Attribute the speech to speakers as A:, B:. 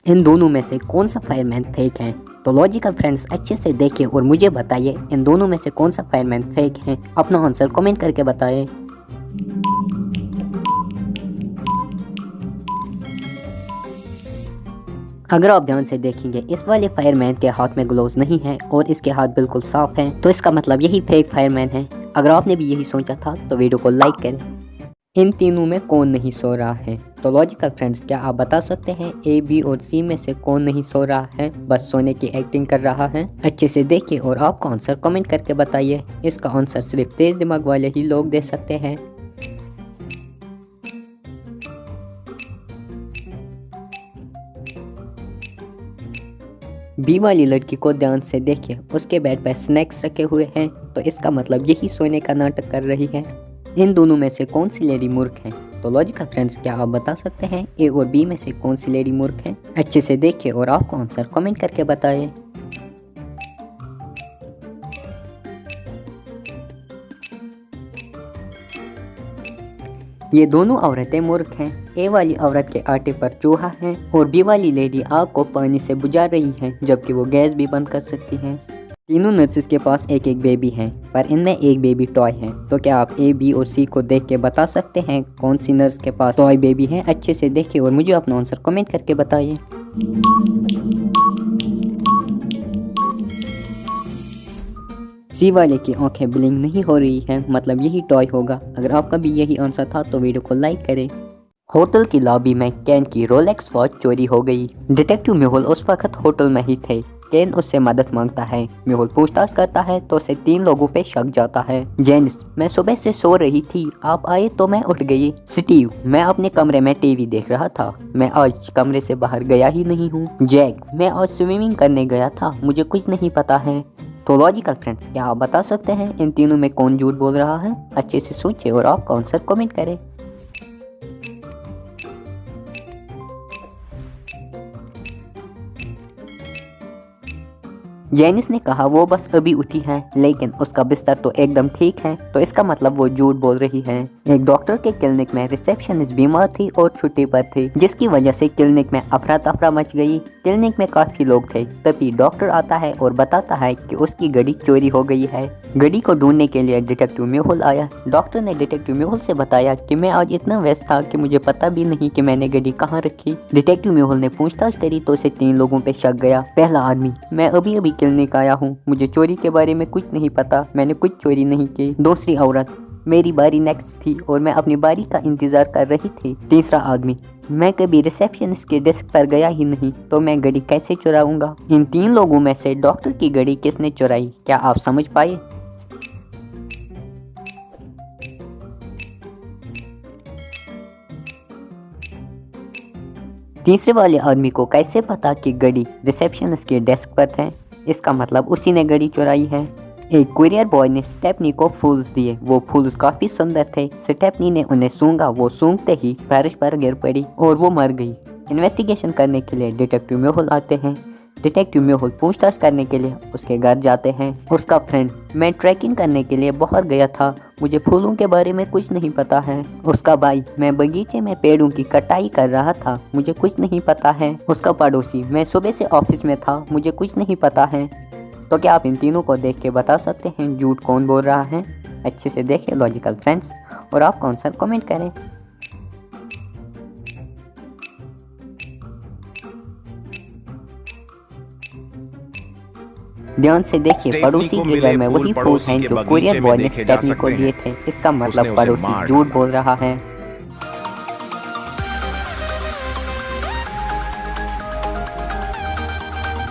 A: इन दोनों में से कौन सा फायरमैन फेक है? तो लॉजिकल फ्रेंड्स अच्छे से देखिए और मुझे बताइए इन दोनों में से कौन सा फायरमैन फेक है। अपना आंसर कमेंट करके बताइए। अगर आप ध्यान से देखेंगे इस वाले फायरमैन के हाथ में ग्लोव्स नहीं है और इसके हाथ बिल्कुल साफ हैं, तो इसका मतलब यही फेक फायरमैन है। अगर आपने भी यही सोचा था तो वीडियो को लाइक करें। इन तीनों में कौन नहीं सो रहा है? तो लॉजिकल फ्रेंड्स क्या आप बता सकते हैं ए, बी और सी में से कौन नहीं सो रहा है, बस सोने की एक्टिंग कर रहा है? अच्छे से देखिए और आपका आंसर कमेंट करके बताइए। इसका आंसर सिर्फ तेज दिमाग वाले ही लोग दे सकते हैं। बी वाली लड़की को ध्यान से देखिए, उसके बेड पर स्नैक्स रखे हुए हैं, तो इसका मतलब यही सोने का नाटक कर रही है। इन दोनों में से कौन सी लेडी मूर्ख है? तो लॉजिकल फ्रेंड्स क्या आप बता सकते हैं ए और बी में से कौन सी लेडी मूर्ख है? अच्छे से देखिए और आपको आंसर कमेंट करके बताइए। ये दोनों औरतें मूर्ख हैं। ए वाली औरत के आटे पर चूहा है और बी वाली लेडी आग को पानी से बुझा रही है, जबकि वो गैस भी बंद कर सकती है। तीनों नर्सेस के पास एक एक बेबी है, पर इनमें एक बेबी टॉय है। तो क्या आप ए, बी और सी को देख के बता सकते हैं कौन सी नर्स के पास टॉय बेबी है? अच्छे से देखिए और मुझे अपना आंसर कमेंट करके बताइए। सी वाले की आंखें ब्लिंक नहीं हो रही हैं, मतलब यही टॉय होगा। अगर आपका भी यही आंसर था तो वीडियो को लाइक करें। होटल की लॉबी में केन की रोलेक्स वॉच चोरी हो गई। डिटेक्टिव मेहुल उस वक्त होटल में ही थे। केन उससे मदद मांगता है। मेहुल पूछताछ करता है तो उसे 3 लोगों पे शक जाता है। जेनिस, मैं सुबह से सो रही थी, आप आए तो मैं उठ गई। स्टीव, मैं अपने कमरे में टीवी देख रहा था, मैं आज कमरे से बाहर गया ही नहीं हूँ। जैक, मैं आज स्विमिंग करने गया था, मुझे कुछ नहीं पता है। तो लॉजिकल फ्रेंड्स क्या आप बता सकते हैं इन तीनों में कौन झूठ बोल रहा है? अच्छे से सोचिए और आपका आंसर कमेंट करें। जेनिस ने कहा वो बस अभी उठी है, लेकिन उसका बिस्तर तो एकदम ठीक है, तो इसका मतलब वो झूठ बोल रही है। एक डॉक्टर के क्लिनिक में रिसेप्शनिस्ट बीमार थी और छुट्टी पर थी, जिसकी वजह से क्लिनिक में अफरा तफरा मच गई। क्लिनिक में काफी लोग थे, तभी डॉक्टर आता है और बताता है कि उसकी घड़ी चोरी हो गई है। घड़ी को ढूंढने के लिए डिटेक्टिव मेहुल आया। डॉक्टर ने डिटेक्टिव मेहुल से बताया कि मैं आज इतना व्यस्त था कि मुझे पता भी नहीं कि मैंने घड़ी कहाँ रखी। डिटेक्टिव मेहुल ने पूछताछ करी तो उसे 3 लोगों पे शक गया। पहला आदमी, मैं अभी अभी क्लिनिक आया हूँ, मुझे चोरी के बारे में कुछ नहीं पता, मैंने कुछ चोरी नहीं की। दूसरी औरत, मेरी बारी नेक्स्ट थी और मैं अपनी बारी का इंतजार कर रही थी। तीसरा आदमी, मैं कभी रिसेप्शनिस्ट के डेस्क पर गया ही नहीं, तो मैं घड़ी कैसे चुराऊंगा? इन 3 लोगों में से डॉक्टर की घड़ी किसने चुराई? क्या आप समझ पाए? तीसरे वाले आदमी को कैसे पता कि घड़ी रिसेप्शनिस्ट के डेस्क पर है? इसका मतलब उसी ने घड़ी चुराई है। एक कुरियर बॉय ने स्टेपनी को फूल्स दिए, वो फूल्स काफी सुंदर थे। स्टेपनी ने उन्हें सूंघा, वो सूंघते ही बारिश पर गिर पड़ी और वो मर गई। इन्वेस्टिगेशन करने के लिए डिटेक्टिव मेहुल आते हैं। डिटेक्टिव मेहुल पूछताछ करने के लिए उसके घर जाते हैं। उसका फ्रेंड, मैं ट्रैकिंग करने के लिए बाहर गया था, मुझे फूलों के बारे में कुछ नहीं पता है। उसका भाई, मैं बगीचे में पेड़ों की कटाई कर रहा था, मुझे कुछ नहीं पता है। उसका पड़ोसी, मैं सुबह से ऑफिस में था, मुझे कुछ नहीं पता है। तो क्या आप इन तीनों को देख के बता सकते हैं झूठ कौन बोल रहा है? अच्छे से देखें लॉजिकल फ्रेंड्स और आपका आंसर कमेंट करें। ध्यान से देखिए, पड़ोसी के घर में वही फूल हैं जो कुरियर बॉय ने स्टेफनी को दिए थे। इसका मतलब पड़ोसी झूठ बोल रहा है।